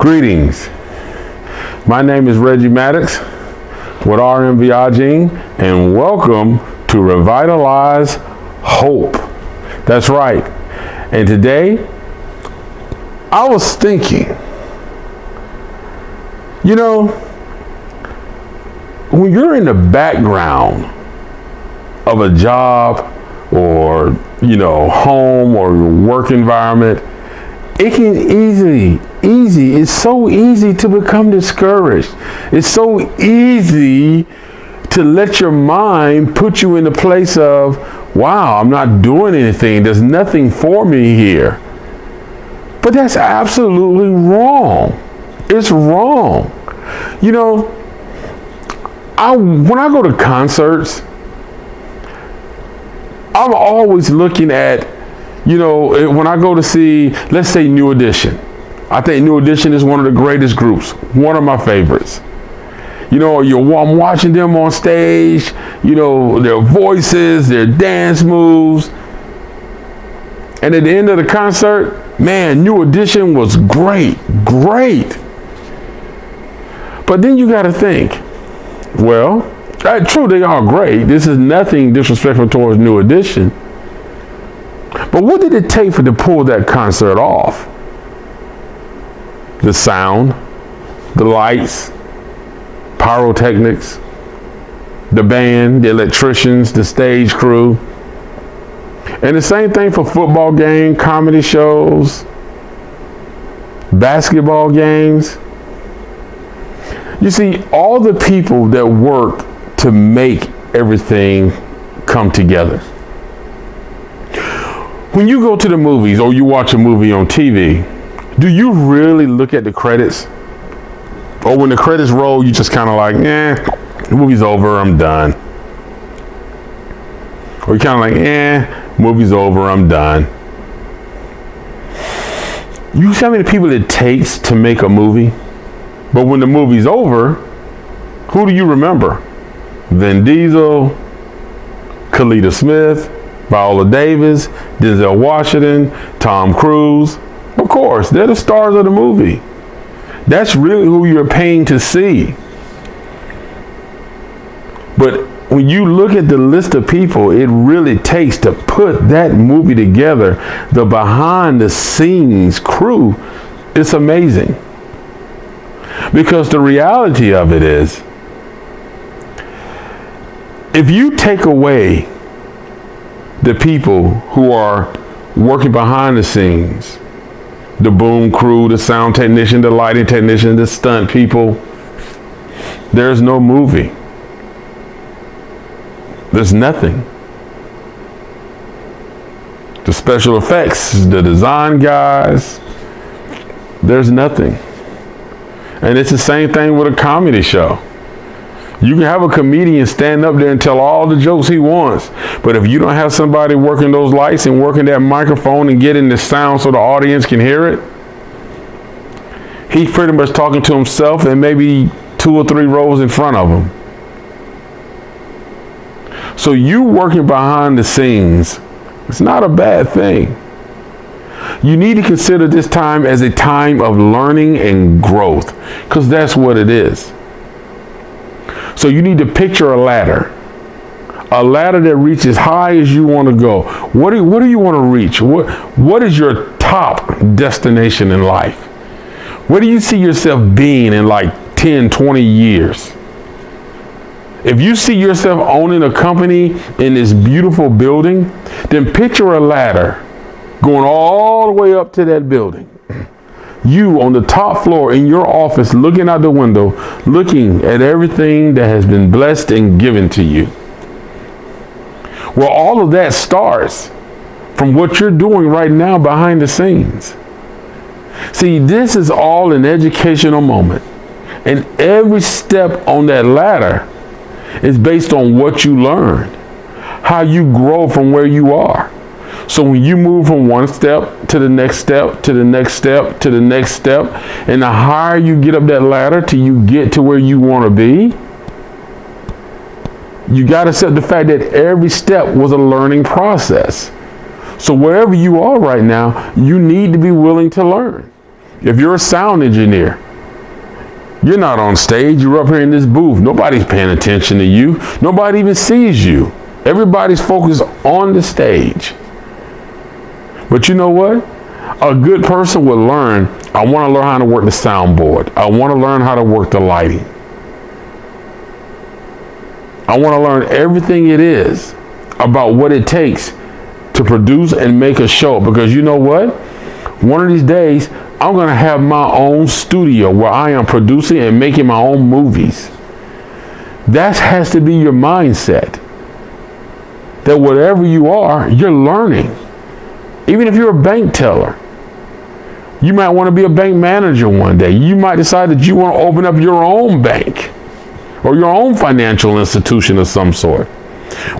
Greetings. My name is Reggie Maddox with RMVIG, and welcome to Revitalize Hope. That's right. And today, I was thinking, when you're in the background of a job or, home or work environment, it can it's so easy to become discouraged. It's so easy to let your mind put you in the place of, wow, I'm not doing anything. There's nothing for me here. But that's absolutely wrong. It's wrong. When I go to concerts, I'm always looking at, when I go to see, let's say, New Edition. I think New Edition is one of the greatest groups, one of my favorites. I'm watching them on stage, their voices, their dance moves. And at the end of the concert, man, New Edition was great. But then you got to think, well, true, they are great. This is nothing disrespectful towards New Edition. But what did it take to pull that concert off? The sound, the lights, pyrotechnics, the band, the electricians, the stage crew. And the same thing for football games, comedy shows, basketball games. You see, all the people that work to make everything come together. When you go to the movies or you watch a movie on TV, do you really look at the credits? Or when the credits roll, you just kind of like, the movie's over, I'm done. Or you're kind of like, movie's over, I'm done. You see how many people it takes to make a movie? But when the movie's over, who do you remember? Vin Diesel, Kalita Smith, Viola Davis, Denzel Washington, Tom Cruise. Of course, they're the stars of the movie. That's really who you're paying to see. But when you look at the list of people it really takes to put that movie together, the behind the scenes crew, it's amazing. Because the reality of it is, if you take away the people who are working behind the scenes, the boom crew, the sound technician, the lighting technician, the stunt people, there's no movie. There's nothing. The special effects, the design guys, there's nothing. And it's the same thing with a comedy show. You can have a comedian stand up there and tell all the jokes he wants, but if you don't have somebody working those lights and working that microphone and getting the sound so the audience can hear it, he's pretty much talking to himself and maybe 2 or 3 rows in front of him. So you working behind the scenes, it's not a bad thing. You need to consider this time as a time of learning and growth, because that's what it is. So you need to picture a ladder that reaches high as you want to go. What do you want to reach? What is your top destination in life? Where do you see yourself being in like 10, 20 years? If you see yourself owning a company in this beautiful building, then picture a ladder going all the way up to that building. You on the top floor in your office, looking out the window, looking at everything that has been blessed and given to you. Well, all of that starts from what you're doing right now behind the scenes. See, this is all an educational moment. And every step on that ladder is based on what you learned, how you grow from where you are. So when you move from one step to the next step, to the next step, to the next step, and the higher you get up that ladder till you get to where you want to be, you got to accept the fact that every step was a learning process. So wherever you are right now, you need to be willing to learn. If you're a sound engineer, you're not on stage, you're up here in this booth. Nobody's paying attention to you. Nobody even sees you. Everybody's focused on the stage. But you know what? A good person will learn, I want to learn how to work the soundboard. I want to learn how to work the lighting. I want to learn everything it is about what it takes to produce and make a show. Because you know what? One of these days, I'm going to have my own studio where I am producing and making my own movies. That has to be your mindset. That whatever you are, you're learning. Even if you're a bank teller, you might want to be a bank manager one day. You might decide that you want to open up your own bank or your own financial institution of some sort.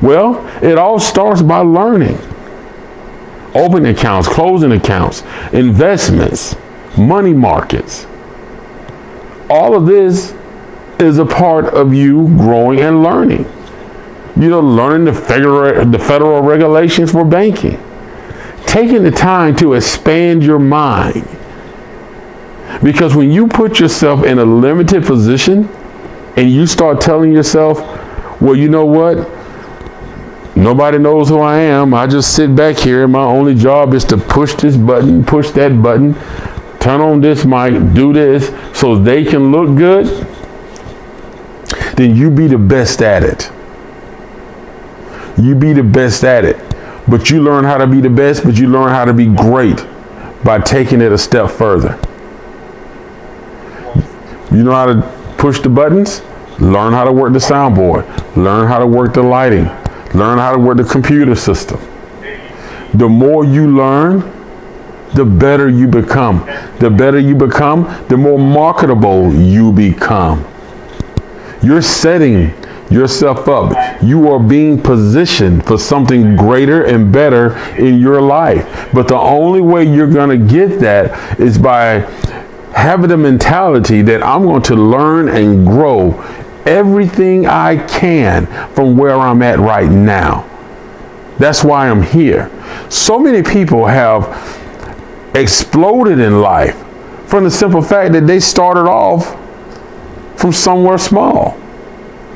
Well, it all starts by learning. Opening accounts, closing accounts, investments, money markets. All of this is a part of you growing and learning. You know, learning the federal regulations for banking. Taking the time to expand your mind. Because when you put yourself in a limited position and you start telling yourself, well, you know what? Nobody knows who I am. I just sit back here and my only job is to push this button, push that button, turn on this mic, do this so they can look good. Then you be the best at it. You be the best at it. But you learn how to be the best, but you learn how to be great by taking it a step further. You know how to push the buttons? Learn how to work the soundboard. Learn how to work the lighting. Learn how to work the computer system. The more you learn, the better you become. The better you become, the more marketable you become. You're setting yourself up. You are being positioned for something greater and better in your life. But the only way you're going to get that is by having the mentality that I'm going to learn and grow everything I can from where I'm at right now. That's why I'm here. So many people have exploded in life from the simple fact that they started off from somewhere small.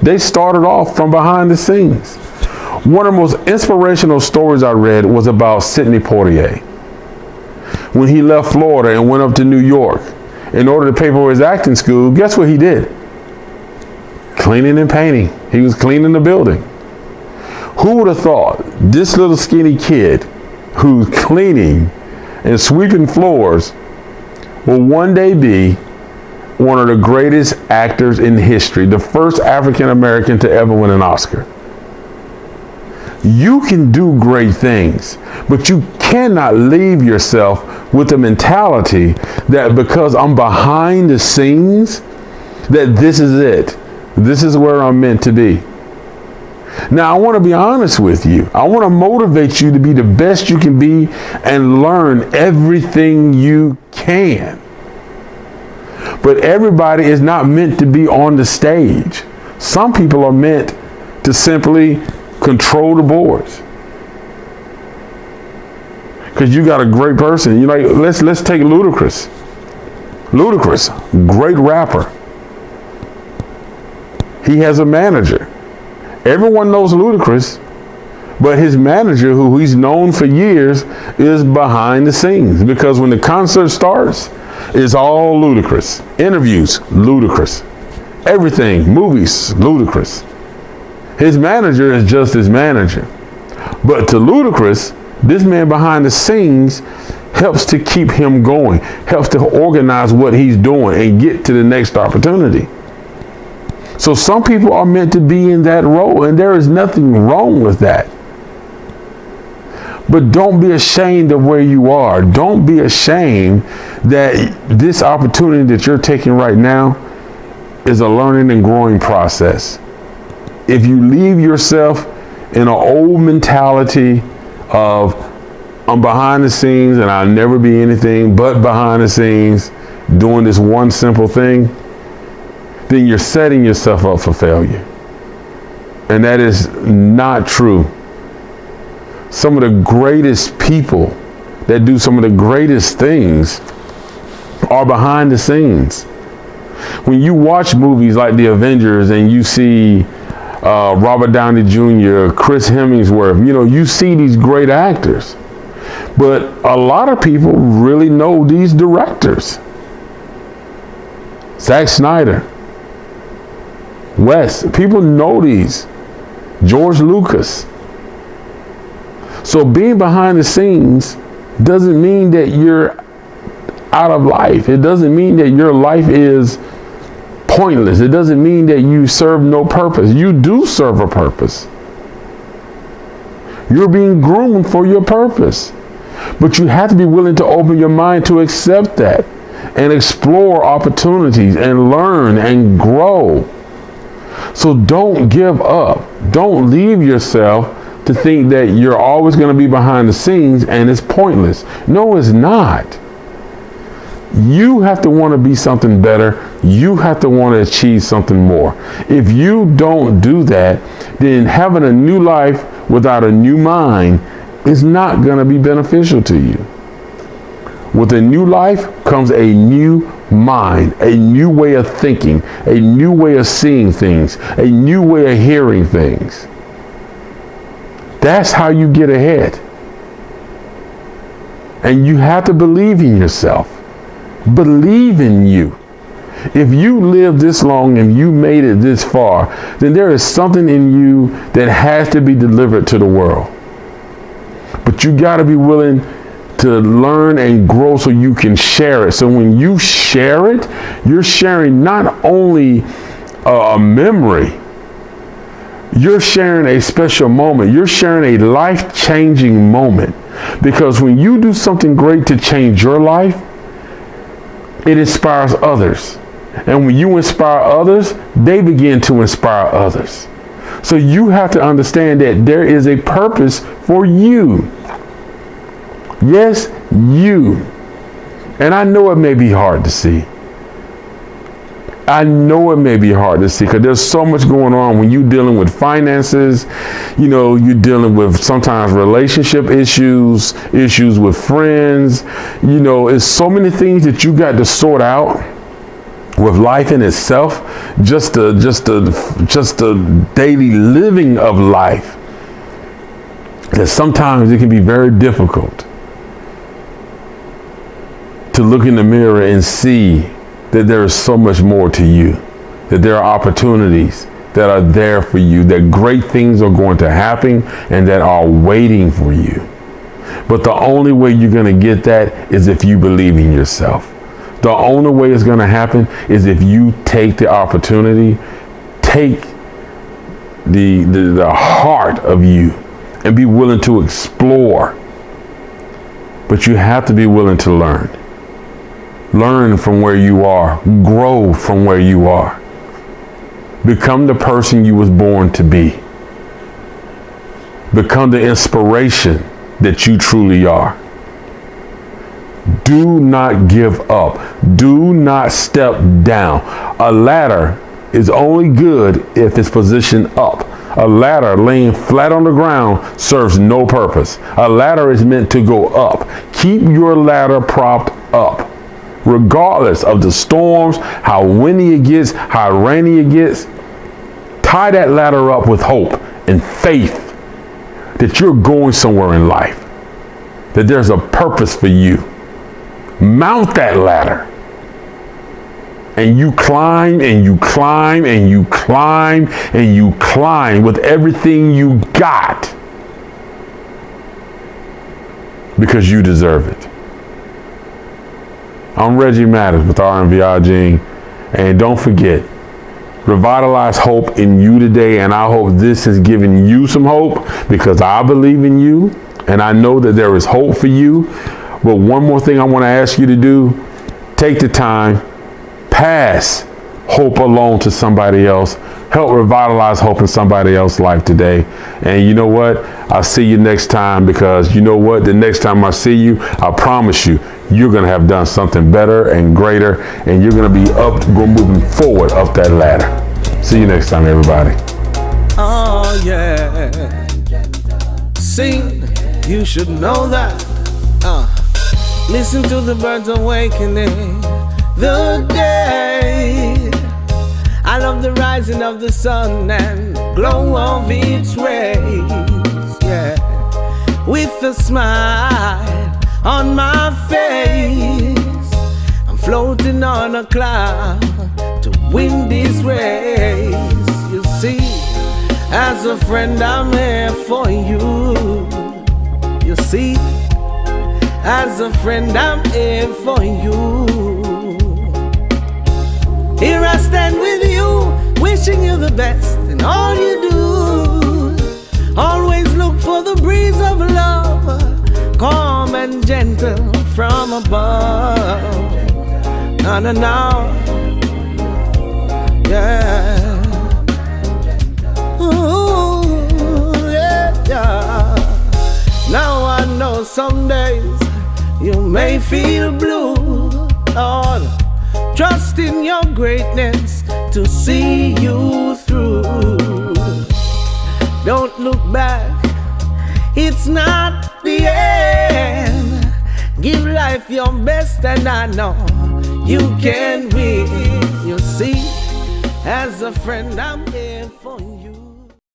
They started off from behind the scenes. One of the most inspirational stories I read was about Sidney Poitier. When he left Florida and went up to New York in order to pay for his acting school, guess what he did? Cleaning and painting. He was cleaning the building. Who would have thought this little skinny kid who's cleaning and sweeping floors will one day be one of the greatest actors in history, the first African American to ever win an Oscar? You can do great things, but you cannot leave yourself with the mentality that because I'm behind the scenes, that this is it. This is where I'm meant to be. Now, I want to be honest with you. I want to motivate you to be the best you can be and learn everything you can. But everybody is not meant to be on the stage. Some people are meant to simply control the boards. Because you got a great person. You know, let's take Ludacris. Ludacris, great rapper. He has a manager. Everyone knows Ludacris, but his manager, who he's known for years, is behind the scenes. Because when the concert starts, it's all Ludacris. Interviews, Ludacris. Everything, movies, Ludacris. His manager is just his manager. But to Ludacris, this man behind the scenes helps to keep him going, helps to organize what he's doing and get to the next opportunity. So some people are meant to be in that role, and there is nothing wrong with that. But don't be ashamed of where you are. Don't be ashamed that this opportunity that you're taking right now is a learning and growing process. If you leave yourself in an old mentality of I'm behind the scenes and I'll never be anything but behind the scenes doing this one simple thing, then you're setting yourself up for failure. And that is not true. Some of the greatest people that do some of the greatest things are behind the scenes. When you watch movies like The Avengers and you see Robert Downey Jr., Chris Hemsworth, you see these great actors. But a lot of people really know these directors. Zack Snyder, Wes, people know these. George Lucas. So being behind the scenes doesn't mean that you're out of life. It doesn't mean that your life is pointless. It doesn't mean that you serve no purpose. You do serve a purpose. You're being groomed for your purpose. But you have to be willing to open your mind to accept that and explore opportunities and learn and grow. So don't give up. Don't leave yourself to think that you're always going to be behind the scenes and it's pointless. No, it's not. You have to want to be something better. You have to want to achieve something more. If you don't do that, then having a new life without a new mind is not going to be beneficial to you. With a new life comes a new mind, a new way of thinking, a new way of seeing things, a new way of hearing things. That's how you get ahead. And you have to believe in yourself. Believe in you. If you live this long and you made it this far, then there is something in you that has to be delivered to the world. But you got to be willing to learn and grow so you can share it. So when you share it, you're sharing not only a memory, you're sharing a special moment. You're sharing a life-changing moment. Because when you do something great to change your life, it inspires others. And when you inspire others, they begin to inspire others. So you have to understand that there is a purpose for you. Yes, you. And I know it may be hard to see. I know it may be hard to see because there's so much going on when you're dealing with finances. You're dealing with sometimes relationship issues with friends. It's so many things that you got to sort out with life in itself, just the daily living of life, that sometimes it can be very difficult to look in the mirror and see that there is so much more to you, that there are opportunities that are there for you, that great things are going to happen and that are waiting for you. But the only way you're going to get that is if you believe in yourself. The only way it's going to happen is if you take the opportunity, take the heart of you and be willing to explore. But you have to be willing to learn. Learn from where you are. Grow from where you are. Become the person you was born to be. Become the inspiration that you truly are. Do not give up. Do not step down. A ladder is only good if it's positioned up. A ladder laying flat on the ground serves no purpose. A ladder is meant to go up. Keep your ladder propped up. Regardless of the storms, how windy it gets, how rainy it gets, tie that ladder up with hope and faith that you're going somewhere in life, that there's a purpose for you. Mount that ladder and you climb and you climb and you climb and you climb with everything you got because you deserve it. I'm Reggie Matters with RMVRG, and don't forget, revitalize hope in you today, and I hope this has given you some hope because I believe in you and I know that there is hope for you. But one more thing I want to ask you to do, take the time, pass hope along to somebody else. Help revitalize hope in somebody else's life today. And you know what? I'll see you next time, because you know what? The next time I see you, I promise you, you're going to have done something better and greater, and you're going to be moving forward up that ladder. See you next time, everybody. Oh, yeah. Sing, you should know that. Listen to the birds awakening. the day. I love the rising of the sun and glow of its rays. Yeah, with a smile on my face, I'm floating on a cloud to win this race. You see, as a friend I'm here for you. You see, as a friend I'm here for you. Here I stand with you, wishing you the best in all you do. Always look for the breeze of love, calm and gentle from above. No, no, no. Yeah. Ooh, yeah, yeah. Now I know some days you may feel blue, Lord. Trust in your greatness to see you through. Don't look back, it's not the end. Give life your best and I know you can win. You see, as a friend I'm here for you.